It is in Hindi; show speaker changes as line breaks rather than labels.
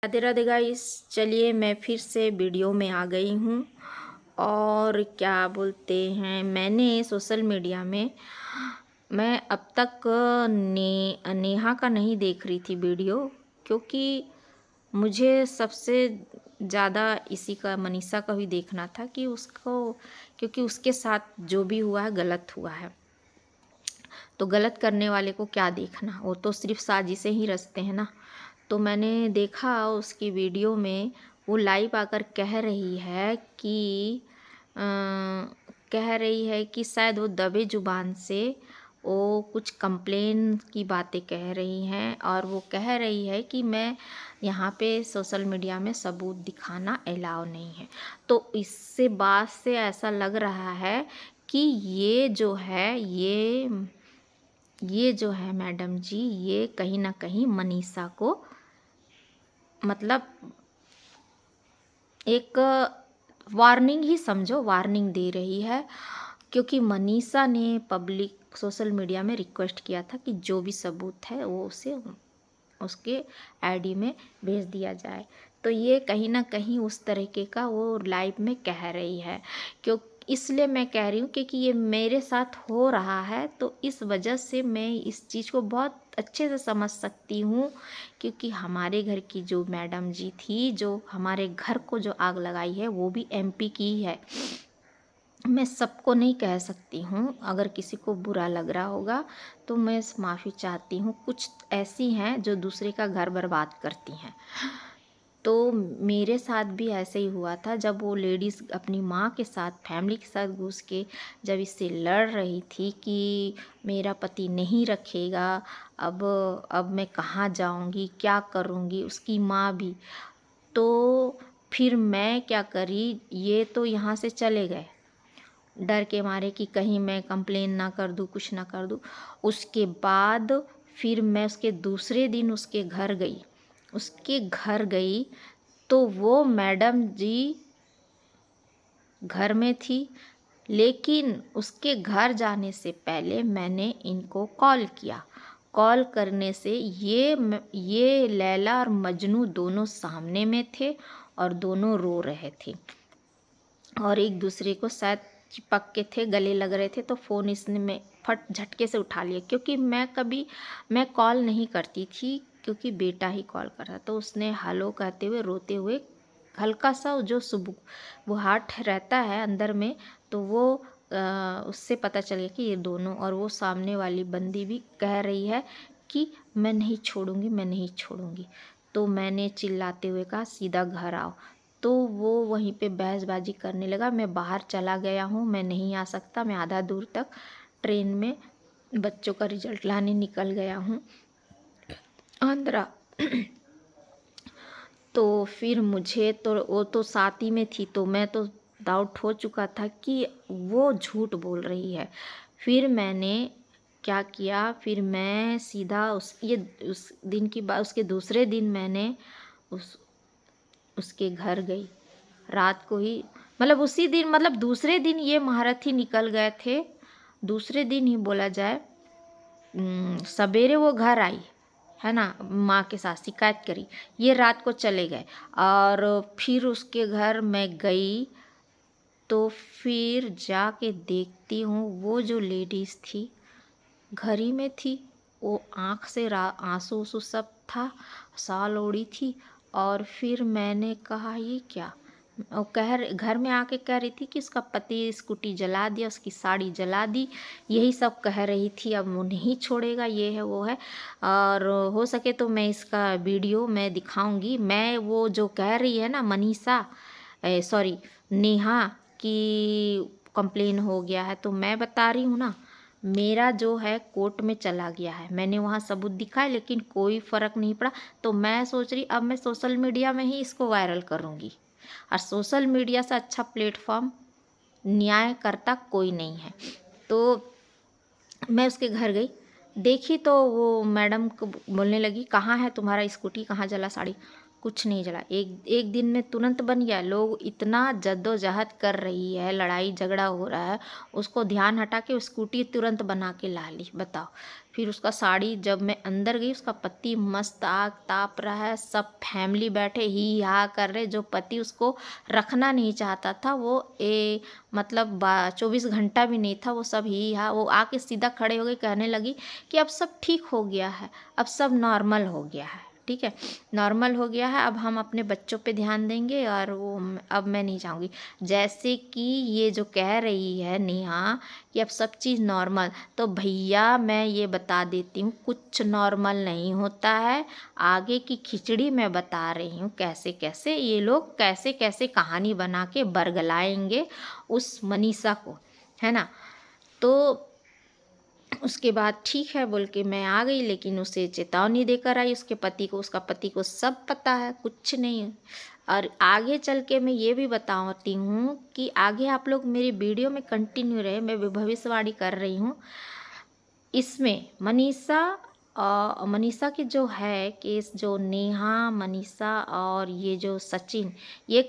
राधे राधे गाइस। चलिए मैं फिर से वीडियो में आ गई हूँ। और क्या बोलते हैं, मैंने सोशल मीडिया में मैं अब तक नेहा का नहीं देख रही थी वीडियो, क्योंकि मुझे सबसे ज़्यादा इसी का, मनीषा का भी देखना था कि उसको, क्योंकि उसके साथ जो भी हुआ है गलत हुआ है। तो गलत करने वाले को क्या देखना, वो तो सिर्फ साजिशें ही रचते हैं ना। तो मैंने देखा उसकी वीडियो में वो लाइव आकर कह रही है कि शायद वो दबे ज़ुबान से वो कुछ कंप्लेन की बातें कह रही हैं, और वो कह रही है कि मैं यहाँ पे सोशल मीडिया में सबूत दिखाना अलाउ नहीं है। तो इससे बात से ऐसा लग रहा है कि ये जो है मैडम जी, ये कहीं ना कहीं मनीषा को मतलब एक वार्निंग ही समझो, वार्निंग दे रही है। क्योंकि मनीषा ने पब्लिक सोशल मीडिया में रिक्वेस्ट किया था कि जो भी सबूत है वो उसे उसके आईडी में भेज दिया जाए। तो ये कहीं ना कहीं उस तरीके का वो लाइव में कह रही है। क्यों, इसलिए मैं कह रही हूँ क्योंकि ये मेरे साथ हो रहा है, तो इस वजह से मैं इस चीज़ को बहुत अच्छे से समझ सकती हूँ। क्योंकि हमारे घर की जो मैडम जी थी, जो हमारे घर को जो आग लगाई है, वो भी एमपी की ही है। मैं सबको नहीं कह सकती हूँ, अगर किसी को बुरा लग रहा होगा तो मैं माफ़ी चाहती हूँ। कुछ ऐसी हैं जो दूसरे का घर बर्बाद करती हैं। तो मेरे साथ भी ऐसे ही हुआ था, जब वो लेडीज़ अपनी माँ के साथ, फैमिली के साथ घुस के जब इससे लड़ रही थी कि मेरा पति नहीं रखेगा, अब मैं कहाँ जाऊँगी, क्या करूँगी, उसकी माँ भी। तो फिर मैं क्या करी, ये तो यहाँ से चले गए डर के मारे कि कहीं मैं कंप्लेन ना कर दूँ, कुछ ना कर दूँ। उसके बाद फिर मैं उसके दूसरे दिन उसके घर गई तो वो मैडम जी घर में थी। लेकिन उसके घर जाने से पहले मैंने इनको कॉल किया। कॉल करने से ये लैला और मजनू दोनों सामने में थे और दोनों रो रहे थे और एक दूसरे को शायद चिपक के थे, गले लग रहे थे। तो फ़ोन इसने मैं फट झटके से उठा लिया, क्योंकि मैं कॉल नहीं करती थी, क्योंकि बेटा ही कॉल कर रहा। तो उसने हेलो कहते हुए, रोते हुए, हल्का सा जो वो हार्ट रहता है अंदर में, तो वो उससे पता चल गया कि ये दोनों, और वो सामने वाली बंदी भी कह रही है कि मैं नहीं छोड़ूंगी, मैं नहीं छोड़ूंगी। तो मैंने चिल्लाते हुए कहा सीधा घर आओ। तो वो वहीं पे बहसबाजी करने लगा। मैं बाहर चला गया हूँ, मैं नहीं आ सकता, मैं आधा दूर तक ट्रेन में बच्चों का रिजल्ट लाने निकल गया हूँ आंध्रा। तो फिर मुझे तो, वो तो साथ ही में थी, तो मैं तो डाउट हो चुका था कि वो झूठ बोल रही है। फिर मैंने क्या किया, फिर मैं सीधा उस दिन की बात, उसके दूसरे दिन मैंने उसके घर गई रात को ही, मतलब उसी दिन, मतलब दूसरे दिन ये महारथी निकल गए थे। दूसरे दिन ही बोला जाए, सवेरे वो घर आई है ना, माँ के साथ शिकायत करी, ये रात को चले गए। और फिर उसके घर मैं गई, तो फिर जाके देखती हूँ वो जो लेडीज़ थी घर ही में थी। वो आँख से आंसू उंसू सब था, साल ओढ़ी थी। और फिर मैंने कहा ये क्या, वो घर में आके कह रही थी कि उसका पति स्कूटी जला दिया, उसकी साड़ी जला दी, यही सब कह रही थी, अब वो नहीं छोड़ेगा, ये है वो है। और हो सके तो मैं इसका वीडियो मैं दिखाऊंगी। मैं वो जो कह रही है ना मनीषा, सॉरी नेहा, कि कंप्लेन हो गया है, तो मैं बता रही हूँ ना, मेरा जो है कोर्ट में चला गया है, मैंने वहाँ सबूत दिखाए, लेकिन कोई फ़र्क नहीं पड़ा। तो मैं सोच रही अब मैं सोशल मीडिया में ही इसको वायरल करूँगी। और सोशल मीडिया से अच्छा प्लेटफॉर्म न्याय करता कोई नहीं है। तो मैं उसके घर गई, देखी तो वो मैडम को बोलने लगी कहाँ है तुम्हारा स्कूटी, कहाँ जला साड़ी, कुछ नहीं जला। एक दिन में तुरंत बन गया। लोग इतना जद्दोजहद कर रही है, लड़ाई झगड़ा हो रहा है, उसको ध्यान हटा के स्कूटी तुरंत बना के ला ली, बताओ। फिर उसका साड़ी, जब मैं अंदर गई उसका पति मस्त आग ताप रहा है, सब फैमिली बैठे ही हा कर रहे। जो पति उसको रखना नहीं चाहता था वो मतलब 24 घंटा भी नहीं था, वो सब ही हा, वो आके सीधा खड़े हो गए, कहने लगी कि अब सब ठीक हो गया है, अब सब नॉर्मल हो गया है, ठीक है, नॉर्मल हो गया है, अब हम अपने बच्चों पे ध्यान देंगे और वो अब मैं नहीं चाहूँगी। जैसे कि ये जो कह रही है नेहा कि अब सब चीज़ नॉर्मल, तो भैया मैं ये बता देती हूँ कुछ नॉर्मल नहीं होता है। आगे की खिचड़ी मैं बता रही हूँ कैसे कैसे ये लोग कैसे कैसे कहानी बना के बरगलाएंगे उस मनीषा को, है ना। तो उसके बाद ठीक है बोल के मैं आ गई, लेकिन उसे चेतावनी देकर आई उसके पति को। उसका पति को सब पता है, कुछ नहीं। और आगे चल के मैं ये भी बताती हूँ कि आगे आप लोग मेरी वीडियो में कंटिन्यू रहे, मैं भी भविष्यवाणी कर रही हूँ। इसमें मनीषा की जो है केस, जो नेहा, मनीषा और ये जो सचिन, ये